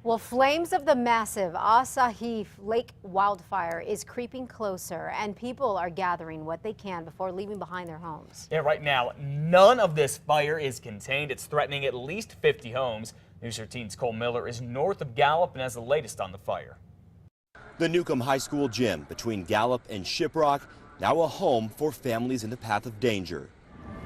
Well, flames of the massive Asahi Lake wildfire is creeping closer, and people are gathering what they can before leaving behind their homes. Yeah, right now, none of this fire is contained. It's threatening at least 50 homes. News 13's Cole Miller is north of Gallup and has the latest on the fire. The Newcomb High School gym between Gallup and Shiprock, now a home for families in the path of danger.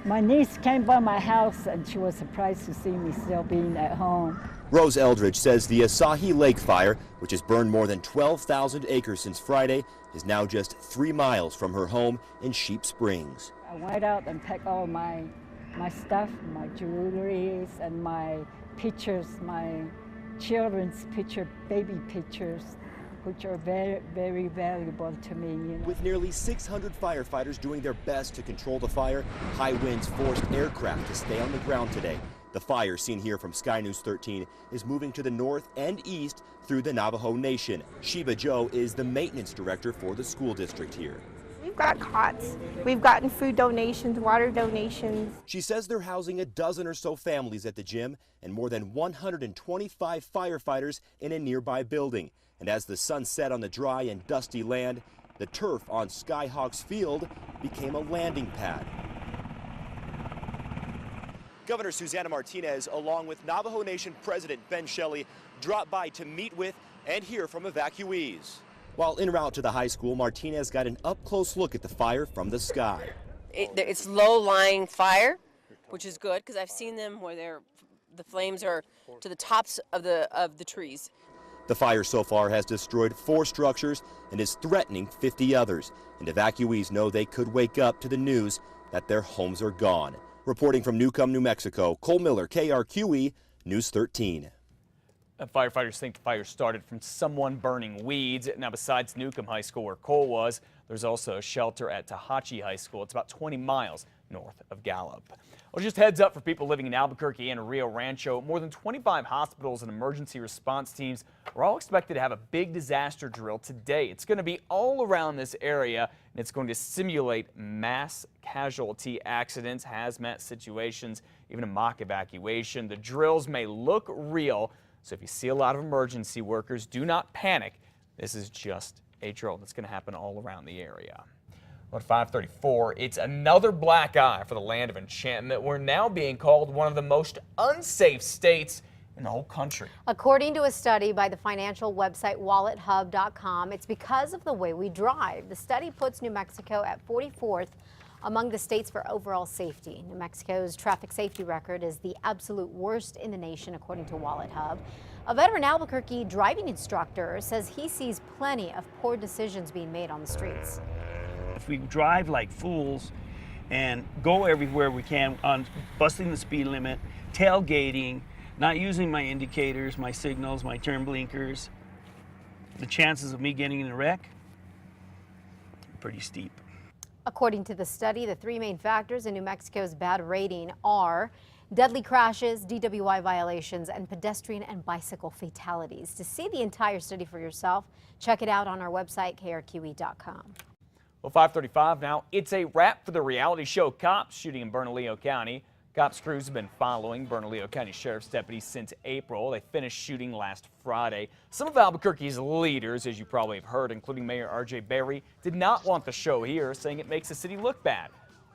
My niece came by my house and she was surprised to see me still being at home. Rose Eldridge says the Asahi Lake fire, which has burned more than 12,000 acres since Friday, is now just 3 miles from her home in Sheep Springs. I went out and packed all my stuff, my jewelry and my pictures, my children's baby pictures, which are very, very valuable to me. You know. With nearly 600 firefighters doing their best to control the fire, high winds forced aircraft to stay on the ground today. The fire, seen here from Sky News 13, is moving to the north and east through the Navajo Nation. Sheba Joe is the maintenance director for the school district here. We've got cots, we've gotten food donations, water donations. She says they're housing a dozen or so families at the gym and more than 125 firefighters in a nearby building. And as the sun set on the dry and dusty land, the turf on Skyhawks Field became a landing pad. Governor Susana Martinez, along with Navajo Nation President Ben Shelley, dropped by to meet with and hear from evacuees. While en route to the high school, Martinez got an up-close look at the fire from the sky. It's low-lying fire, which is good because I've seen them where the flames are to the tops of the trees. The fire so far has destroyed 4 structures and is threatening 50 others. And evacuees know they could wake up to the news that their homes are gone. Reporting from Newcomb, New Mexico, Cole Miller, KRQE, News 13. Firefighters think the fire started from someone burning weeds. Now, besides Newcomb High School, where Cole was, there's also a shelter at Tahachi High School. It's about 20 miles north of Gallup. Well, just heads up for people living in Albuquerque and Rio Rancho. More than 25 hospitals and emergency response teams are all expected to have a big disaster drill today. It's going to be all around this area, and it's going to simulate mass casualty accidents, hazmat situations, even a mock evacuation. The drills may look real, so if you see a lot of emergency workers, do not panic. This is just a drill that's going to happen all around the area. At 5:34, it's another black eye for the land of enchantment. We're now being called one of the most unsafe states in the whole country. According to a study by the financial website wallethub.com, it's because of the way we drive. The study puts New Mexico at 44th among the states for overall safety. New Mexico's traffic safety record is the absolute worst in the nation, according to Wallet Hub. A veteran Albuquerque driving instructor says he sees plenty of poor decisions being made on the streets. If we drive like fools and go everywhere we can on busting the speed limit, tailgating, not using my indicators, my signals, my turn blinkers, the chances of me getting in a wreck are pretty steep. According to the study, the 3 main factors in New Mexico's bad rating are deadly crashes, DWI violations, and pedestrian and bicycle fatalities. To see the entire study for yourself, check it out on our website, krqe.com. Well, 5:35 now. It's a wrap for the reality show Cops shooting in Bernalillo County. Cops crews have been following Bernalillo County Sheriff's deputies since April. They finished shooting last Friday. Some of Albuquerque's leaders, as you probably have heard, including Mayor R.J. Berry, did not want the show here, saying it makes the city look bad.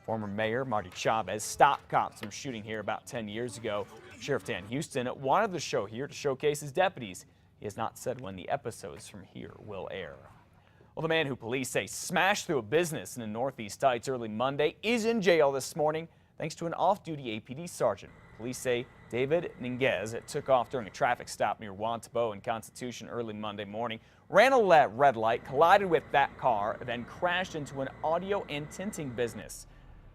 Former Mayor Marty Chavez stopped cops from shooting here about 10 years ago. Sheriff Dan Houston wanted the show here to showcase his deputies. He has not said when the episodes from here will air. Well, the man who police say smashed through a business in the Northeast Heights early Monday is in jail this morning thanks to an off-duty APD sergeant. Police say David Ninguez took off during a traffic stop near Wantabo and Constitution early Monday morning, ran a red light, collided with that car, then crashed into an audio and tinting business.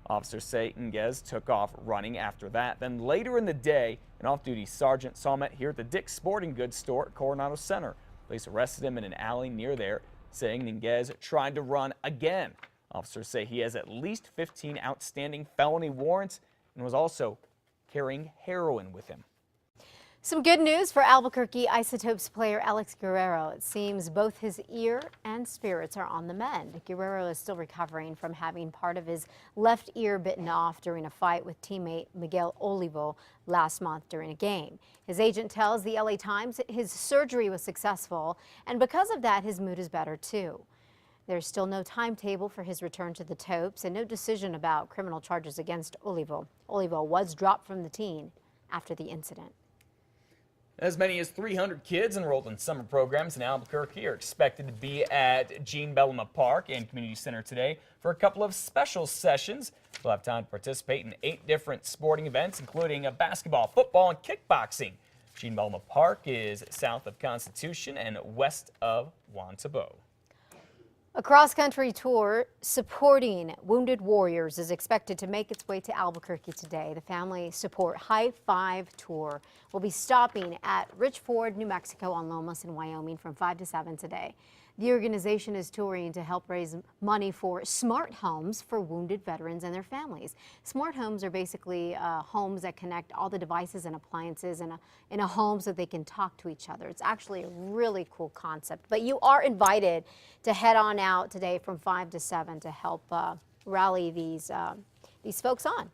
Officers say Ninguez took off running after that. Then later in the day, an off-duty sergeant saw him here at the Dick's Sporting Goods store at Coronado Center. Police arrested him in an alley near there, saying Ninguez tried to run again. Officers say he has at least 15 outstanding felony warrants and was also carrying heroin with him. Some good news for Albuquerque Isotopes player Alex Guerrero. It seems both his ear and spirits are on the mend. Guerrero is still recovering from having part of his left ear bitten off during a fight with teammate Miguel Olivo last month during a game. His agent tells the LA Times his surgery was successful, and because of that, his mood is better too. There's still no timetable for his return to the Topes and no decision about criminal charges against Olivo. Olivo was dropped from the team after the incident. As many as 300 kids enrolled in summer programs in Albuquerque are expected to be at Gene Bellema Park and Community Center today for a couple of special sessions. They'll have time to participate in 8 different sporting events, including basketball, football, and kickboxing. Gene Bellema Park is south of Constitution and west of Juan Tabo. A cross-country tour supporting wounded warriors is expected to make its way to Albuquerque today. The Family Support High Five Tour will be stopping at Rich Ford, New Mexico on Lomas in Wyoming from 5 to 7 today. The organization is touring to help raise money for smart homes for wounded veterans and their families. Smart homes are basically homes that connect all the devices and appliances in a home so they can talk to each other. It's actually a really cool concept. But you are invited to head on out today from 5 to 7 to help rally these folks on.